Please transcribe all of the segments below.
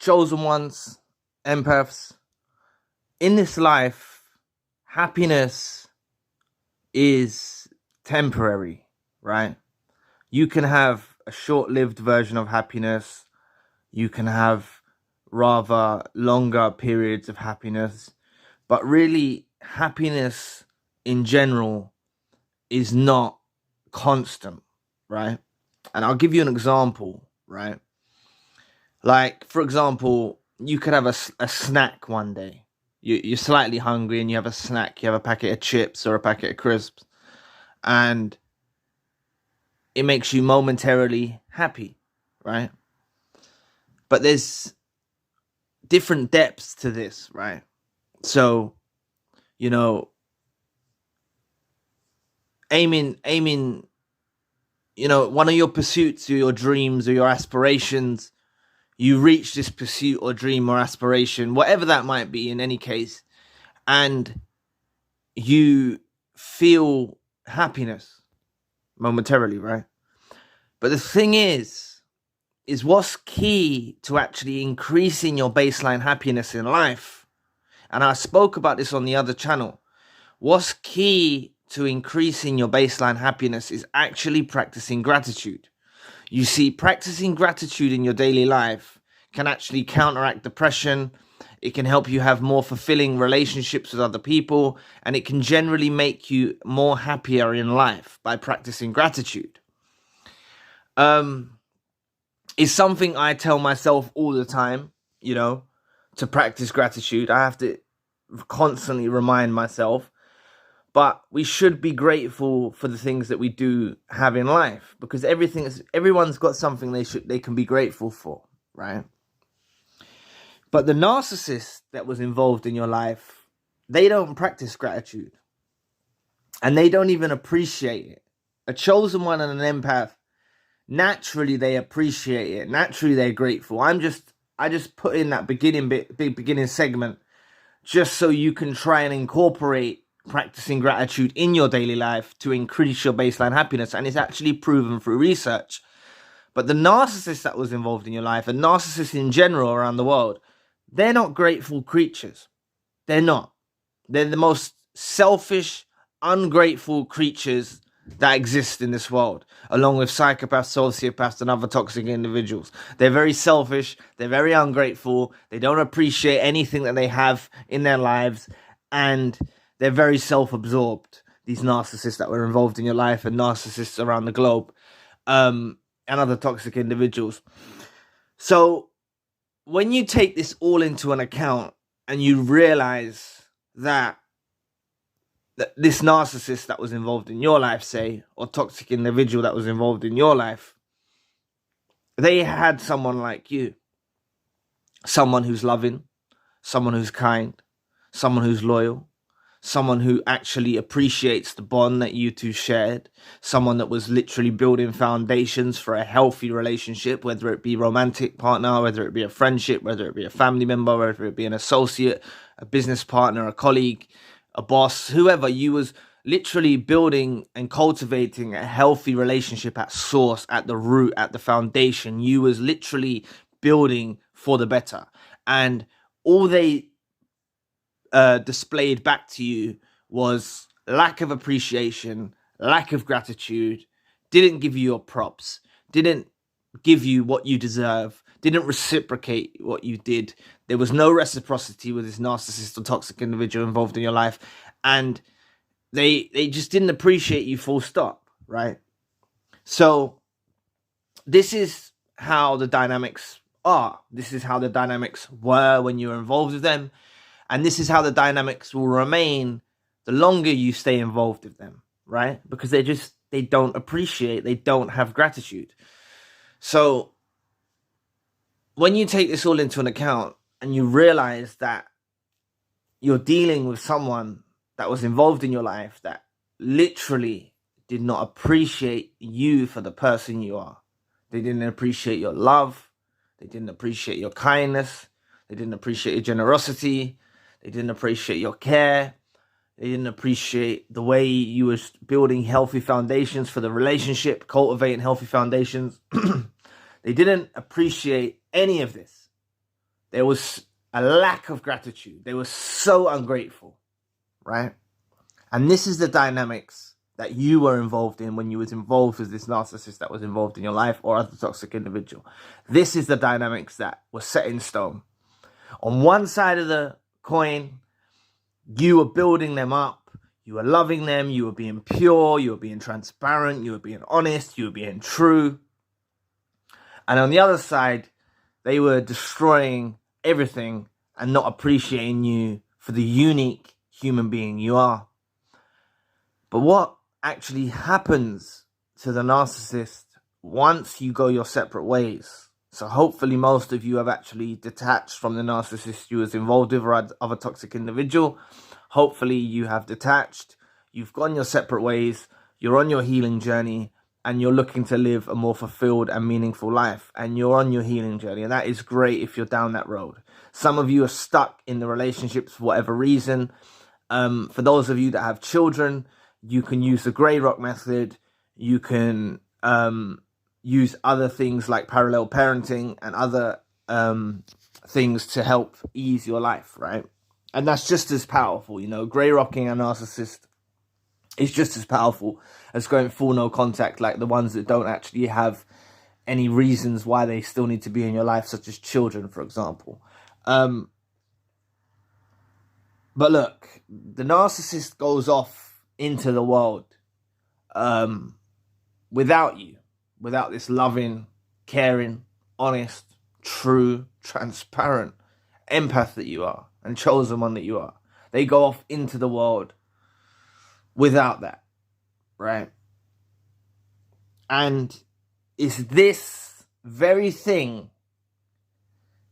chosen ones, empaths, in this life, happiness is temporary, right? You can have a short-lived version of happiness. You can have rather longer periods of happiness. But really, happiness in general is not constant, right? And I'll give you an example, right? Like, for example, you could have a snack one day. You're slightly hungry and you have a snack. You have a packet of chips or a packet of crisps. And it makes you momentarily happy, right? But there's different depths to this, right? So, you know, aiming, one of your pursuits or your dreams or your aspirations, you reach this pursuit or dream or aspiration, whatever that might be in any case, and you feel happiness momentarily, right? But the thing is what's key to actually increasing your baseline happiness in life, and I spoke about this on the other channel, what's key to increasing your baseline happiness is actually practicing gratitude. You see, practicing gratitude in your daily life can actually counteract depression. It can help you have more fulfilling relationships with other people, and it can generally make you more happier in life by practicing gratitude. It's something I tell myself all the time, to practice gratitude. I have to constantly remind myself. But we should be grateful for the things that we do have in life, because everyone's got something they can be grateful for, right? But the narcissist that was involved in your life, they don't practice gratitude, and they don't even appreciate it. A chosen one and an empath, naturally they appreciate it. Naturally they're grateful. I just put in that beginning segment just so you can try and incorporate practicing gratitude in your daily life to increase your baseline happiness. And it's actually proven through research. But the narcissist that was involved in your life, and narcissists in general around the world, they're not grateful creatures. They're not. They're the most selfish, ungrateful creatures that exist in this world, along with psychopaths, sociopaths, and other toxic individuals. They're very selfish. They're very ungrateful. They don't appreciate anything that they have in their lives. And they're very self-absorbed, these narcissists that were involved in your life, and narcissists around the globe, and other toxic individuals. So when you take this all into an account and you realize that this narcissist that was involved in your life, say, or toxic individual that was involved in your life, they had someone like you, someone who's loving, someone who's kind, someone who's loyal, someone who actually appreciates the bond that you two shared, someone that was literally building foundations for a healthy relationship, whether it be romantic partner, whether it be a friendship, whether it be a family member, whether it be an associate, a business partner, a colleague, a boss, whoever. You was literally building and cultivating a healthy relationship at source, at the root, at the foundation. You was literally building for the better. And all they displayed back to you was lack of appreciation, lack of gratitude, didn't give you your props, didn't give you what you deserve, didn't reciprocate what you did. There was no reciprocity with this narcissist or toxic individual involved in your life, and they just didn't appreciate you, full stop, right? So this is how the dynamics are. This is how the dynamics were when you were involved with them. And this is how the dynamics will remain the longer you stay involved with them, right? Because they don't appreciate, they don't have gratitude. So when you take this all into an account and you realize that you're dealing with someone that was involved in your life that literally did not appreciate you for the person you are. They didn't appreciate your love. They didn't appreciate your kindness. They didn't appreciate your generosity. They didn't appreciate your care. They didn't appreciate the way you were building healthy foundations for the relationship, cultivating healthy foundations. They didn't appreciate any of this. there was a lack of gratitude. They were so ungrateful, right? And this is the dynamics that you were involved in when you was involved with this narcissist that was involved in your life or other toxic individual. This is the dynamics that were set in stone. On one side of the coin, you were building them up. You were loving them. You were being pure. You were being transparent. You were being honest. You were being true. And on the other side, they were destroying everything and not appreciating you for the unique human being you are. But what actually happens to the narcissist once you go your separate ways? So hopefully most of you have actually detached from the narcissist you was involved with or other toxic individual. Hopefully you have detached, you've gone your separate ways, you're on your healing journey, and you're looking to live a more fulfilled and meaningful life. And you're on your healing journey. And that is great if you're down that road. Some of you are stuck in the relationships for whatever reason. For those of you that have children, you can use the grey rock method. You can use other things like parallel parenting and other things to help ease your life, right? And that's just as powerful, you know. Grey rocking a narcissist is just as powerful as going full no contact, like the ones that don't actually have any reasons why they still need to be in your life, such as children, for example. But look, the narcissist goes off into the world without you, without this loving, caring, honest, true, transparent empath that you are and chosen one that you are. They go off into the world without that, right? And it's this very thing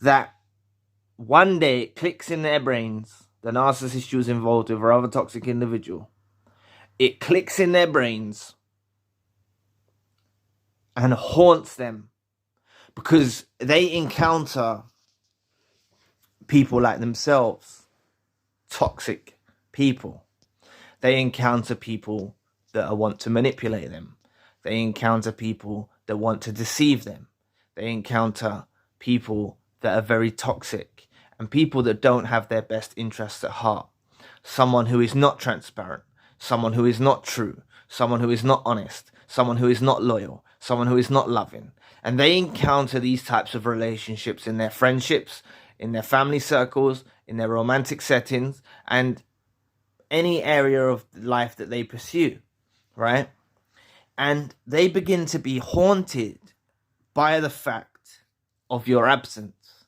that one day it clicks in their brains, the narcissist you was involved with or other toxic individual. It clicks in their brains and haunts them because they encounter people like themselves, toxic people. They encounter people that want to manipulate them. They encounter people that want to deceive them. They encounter people that are very toxic and people that don't have their best interests at heart. Someone who is not transparent, someone who is not true, someone who is not honest, someone who is not loyal, someone who is not loving. And they encounter these types of relationships in their friendships, in their family circles, in their romantic settings, and any area of life that they pursue, right? And they begin to be haunted by the fact of your absence.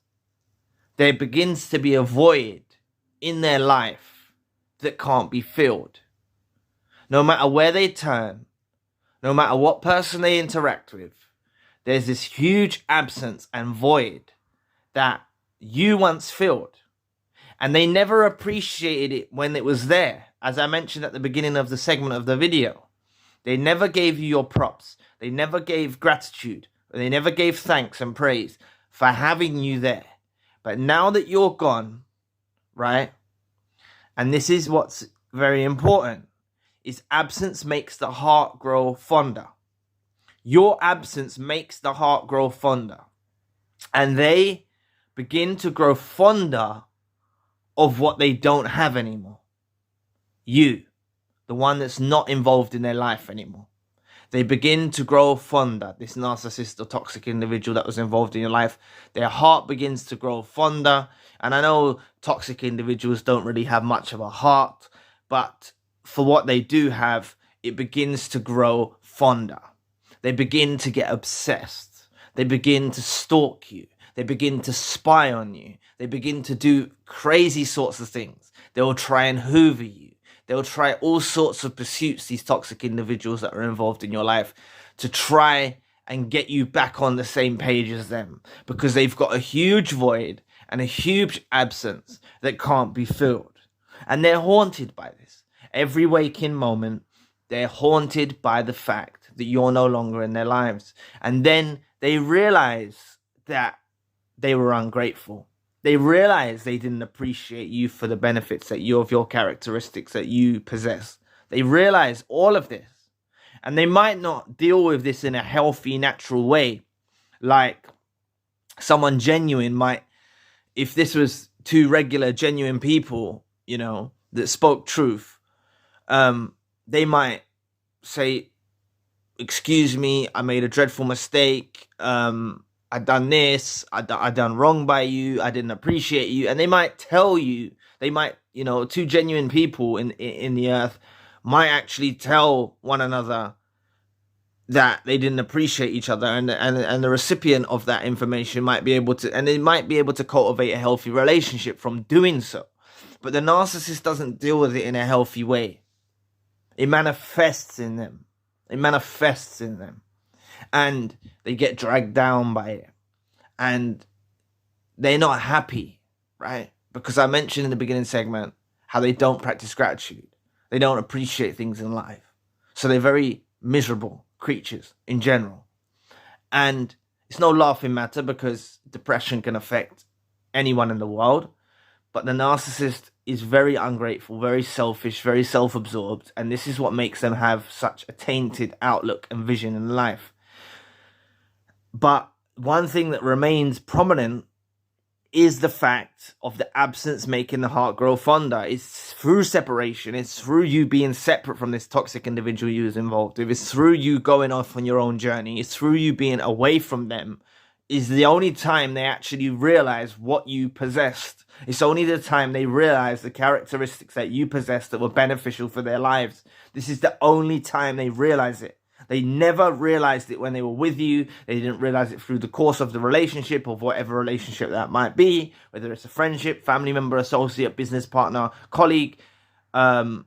There begins to be a void in their life that can't be filled. No matter where they turn, no matter what person they interact with, there's this huge absence and void that you once filled. And they never appreciated it when it was there. As I mentioned at the beginning of the segment of the video, they never gave you your props. They never gave gratitude. They never gave thanks and praise for having you there. But now that you're gone, right? And this is what's very important, is absence makes the heart grow fonder. Your absence makes the heart grow fonder. And they begin to grow fonder of what they don't have anymore. You, the one that's not involved in their life anymore. They begin to grow fonder. This narcissist or toxic individual that was involved in your life, their heart begins to grow fonder. And I know toxic individuals don't really have much of a heart, but for what they do have, it begins to grow fonder. They begin to get obsessed. They begin to stalk you. They begin to spy on you. They begin to do crazy sorts of things. They will try and hoover you. They'll try all sorts of pursuits, these toxic individuals that are involved in your life, to try and get you back on the same page as them, because they've got a huge void and a huge absence that can't be filled. And they're haunted by this. Every waking moment, they're haunted by the fact that you're no longer in their lives. And then they realize that they were ungrateful. They realize they didn't appreciate you for the benefits that you, of your characteristics that you possess. They realize all of this. And they might not deal with this in a healthy, natural way. Like someone genuine might if this was two regular, genuine people, that spoke truth, they might say, excuse me, I made a dreadful mistake. I done this. I done wrong by you. I didn't appreciate you. And they might tell you, two genuine people in the earth might actually tell one another that they didn't appreciate each other, and the recipient of that information might be able to, and they might be able to cultivate a healthy relationship from doing so. But the narcissist doesn't deal with it in a healthy way. It manifests in them. And they get dragged down by it. And they're not happy, right? Because I mentioned in the beginning segment how they don't practice gratitude. They don't appreciate things in life. So they're very miserable creatures in general. And it's no laughing matter, because depression can affect anyone in the world. But the narcissist is very ungrateful, very selfish, very self-absorbed. And this is what makes them have such a tainted outlook and vision in life. But one thing that remains prominent is the fact of the absence making the heart grow fonder. It's through separation. It's through you being separate from this toxic individual you was involved with. It's through you going off on your own journey. It's through you being away from them. Is the only time they actually realize what you possessed. It's only the time they realize the characteristics that you possessed that were beneficial for their lives. This is the only time they realize it. They never realized it when they were with you. They didn't realize it through the course of the relationship, of whatever relationship that might be, whether it's a friendship, family member, associate, business partner, colleague, or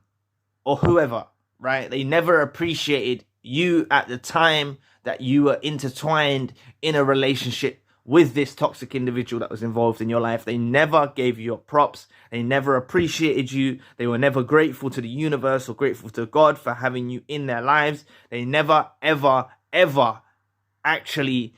whoever, right? They never appreciated you at the time that you were intertwined in a relationship with this toxic individual that was involved in your life. They never gave you your props. They never appreciated you. They were never grateful to the universe or grateful to God for having you in their lives. They never, ever, ever actually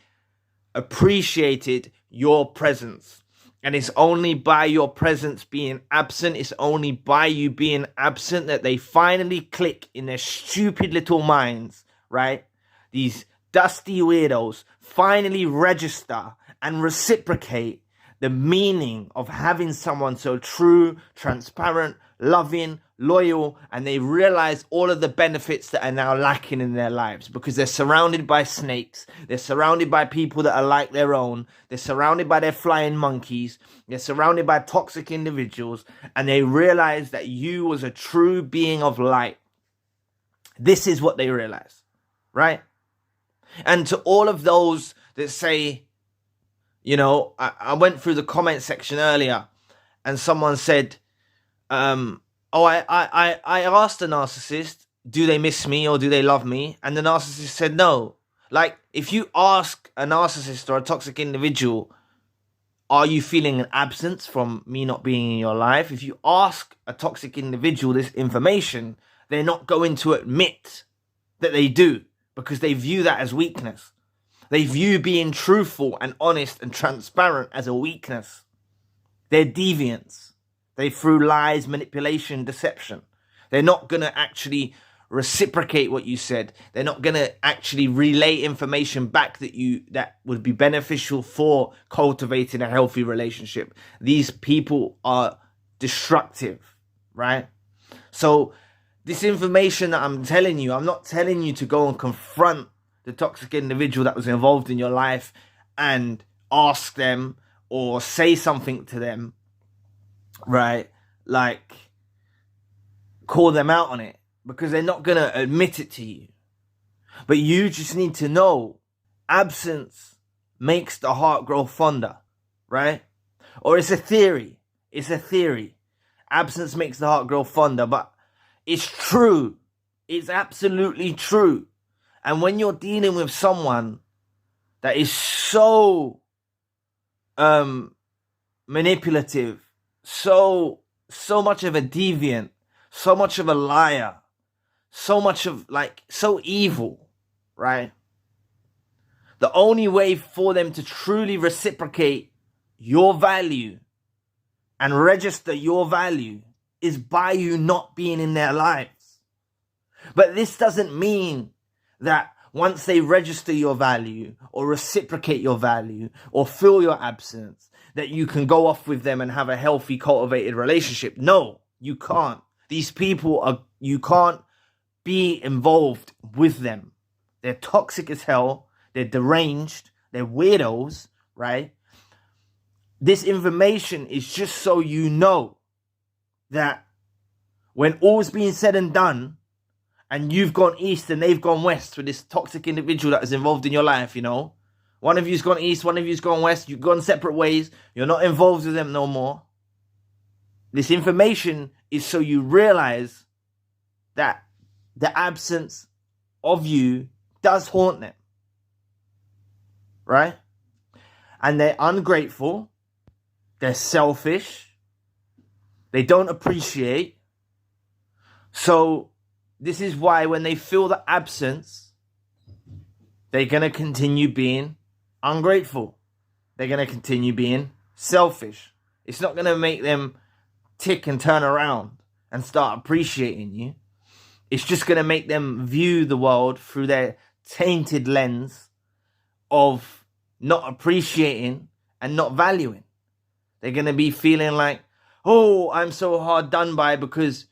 appreciated your presence. And it's only by your presence being absent, it's only by you being absent that they finally click in their stupid little minds, right? These dusty weirdos finally register and reciprocate the meaning of having someone so true, transparent, loving, loyal, and they realize all of the benefits that are now lacking in their lives because they're surrounded by snakes, they're surrounded by people that are like their own, they're surrounded by their flying monkeys, they're surrounded by toxic individuals, and they realize that you was a true being of light. This is what they realize, right? And to all of those that say, I went through the comment section earlier and someone said, I asked the narcissist, do they miss me or do they love me? And the narcissist said no. Like, if you ask a narcissist or a toxic individual, are you feeling an absence from me not being in your life? If you ask a toxic individual this information, they're not going to admit that they do, because they view that as weakness. They view being truthful and honest and transparent as a weakness. They're deviants. They through lies, manipulation, deception. They're not going to actually reciprocate what you said. They're not going to actually relay information back that would be beneficial for cultivating a healthy relationship. These people are destructive, right? So this information that I'm telling you, I'm not telling you to go and confront the toxic individual that was involved in your life and ask them or say something to them, right? Like, call them out on it, because they're not going to admit it to you. But you just need to know absence makes the heart grow fonder, right? Or it's a theory. It's a theory. Absence makes the heart grow fonder, but it's true. It's absolutely true. And when you're dealing with someone that is so manipulative, so much of a deviant, so much of a liar, so much of so evil, right? The only way for them to truly reciprocate your value and register your value is by you not being in their lives. But this doesn't mean that once they register your value or reciprocate your value or feel your absence, that you can go off with them and have a healthy, cultivated relationship. No, you can't. These people you can't be involved with them. They're toxic as hell. They're deranged. They're weirdos, right? This information is just so you know that when all's being said and done, and you've gone east and they've gone west with this toxic individual that is involved in your life, you know, one of you's gone east, one of you's gone west, you've gone separate ways, you're not involved with them no more. This information is so you realize that the absence of you does haunt them, right? And they're ungrateful, they're selfish, they don't appreciate. So this is why when they feel the absence, they're going to continue being ungrateful. They're going to continue being selfish. It's not going to make them tick and turn around and start appreciating you. It's just going to make them view the world through their tainted lens of not appreciating and not valuing. They're going to be feeling like, oh, I'm so hard done by because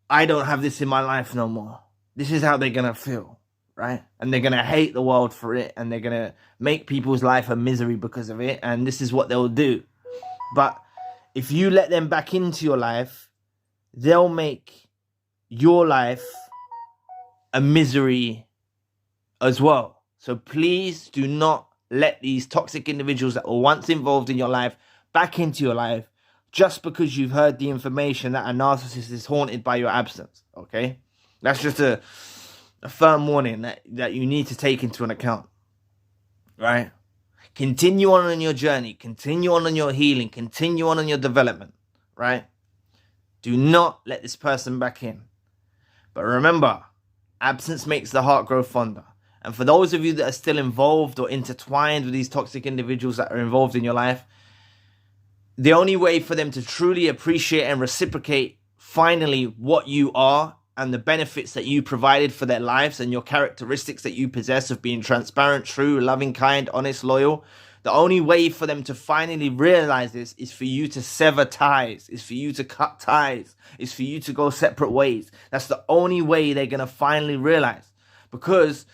I don't have this in my life no more. This is how they're going to feel, right? And they're going to hate the world for it, and they're going to make people's life a misery because of it, and this is what they'll do. But if you let them back into your life, they'll make your life a misery as well. So please do not let these toxic individuals that were once involved in your life back into your life just because you've heard the information that a narcissist is haunted by your absence, okay? That's just a firm warning that you need to take into an account, right? Continue on your journey. Continue on your healing. Continue on your development, right? Do not let this person back in. But remember, absence makes the heart grow fonder. And for those of you that are still involved or intertwined with these toxic individuals that are involved in your life, the only way for them to truly appreciate and reciprocate finally what you are and the benefits that you provided for their lives and your characteristics that you possess of being transparent, true, loving, kind, honest, loyal, the only way for them to finally realize this is for you to sever ties, is for you to cut ties, is for you to go separate ways. That's the only way they're going to finally realize, because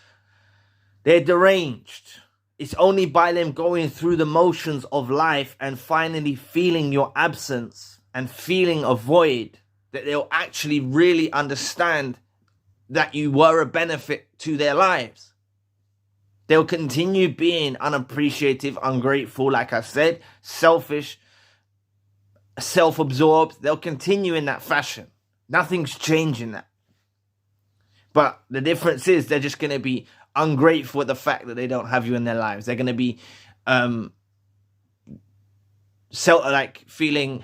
they're deranged. It's only by them going through the motions of life and finally feeling your absence and feeling a void that they'll actually really understand that you were a benefit to their lives. They'll continue being unappreciative, ungrateful, like I said, selfish, self-absorbed. They'll continue in that fashion. Nothing's changing that. But the difference is they're just going to be ungrateful at the fact that they don't have you in their lives. They're going to be feeling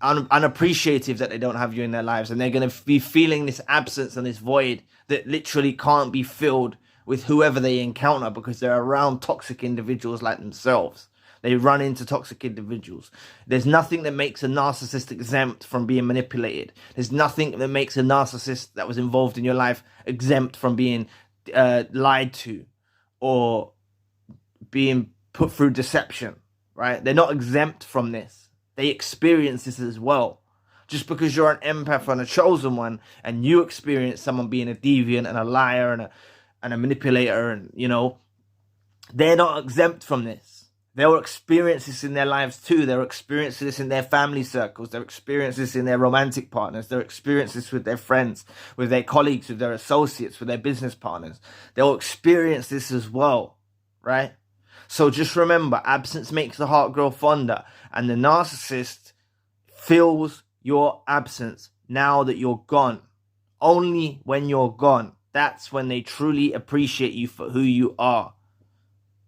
unappreciative that they don't have you in their lives, and they're going to be feeling this absence and this void that literally can't be filled with whoever they encounter, because they're around toxic individuals like themselves. They run into toxic individuals. There's nothing that makes a narcissist exempt from being manipulated. There's nothing that makes a narcissist that was involved in your life exempt from being lied to or being put through deception, right? They're not exempt from this. They experience this as well. Just because you're an empath and a chosen one and you experience someone being a deviant and a liar and a manipulator, and you know, they're not exempt from this. They'll experience this in their lives too. They'll experience this in their family circles. They'll experience this in their romantic partners. They'll experience this with their friends, with their colleagues, with their associates, with their business partners. They'll experience this as well, right? So just remember, absence makes the heart grow fonder, and the narcissist feels your absence now that you're gone. Only when you're gone, that's when they truly appreciate you for who you are.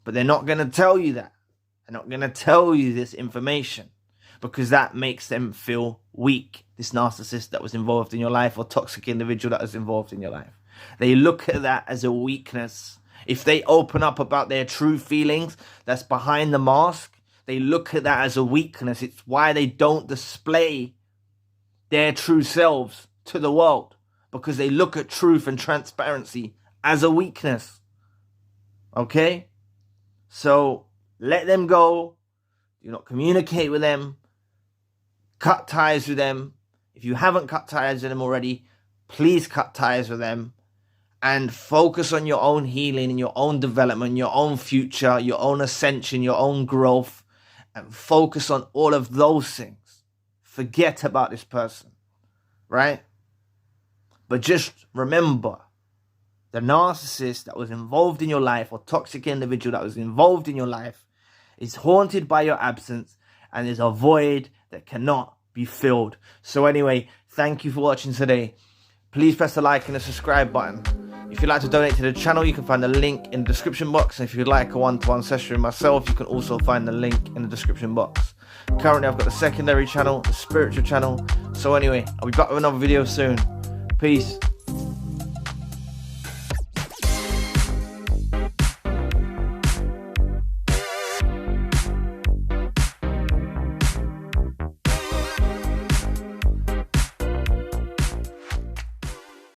But they're not going to tell you that. They're not going to tell you this information because that makes them feel weak. This narcissist that was involved in your life, or toxic individual that was involved in your life. They look at that as a weakness. If they open up about their true feelings that's behind the mask, they look at that as a weakness. It's why they don't display their true selves to the world, because they look at truth and transparency as a weakness. Okay? So let them go. Do not communicate with them. Cut ties with them. If you haven't cut ties with them already, please cut ties with them. And focus on your own healing and your own development, your own future, your own ascension, your own growth. And focus on all of those things. Forget about this person, right? But just remember, the narcissist that was involved in your life, or toxic individual that was involved in your life, is haunted by your absence, and is a void that cannot be filled. So anyway, thank you for watching today. Please press the like and the subscribe button. If you'd like to donate to the channel, you can find the link in the description box. And if you'd like a one-to-one session with myself, you can also find the link in the description box. Currently, I've got the secondary channel, the spiritual channel. So anyway, I'll be back with another video soon. Peace.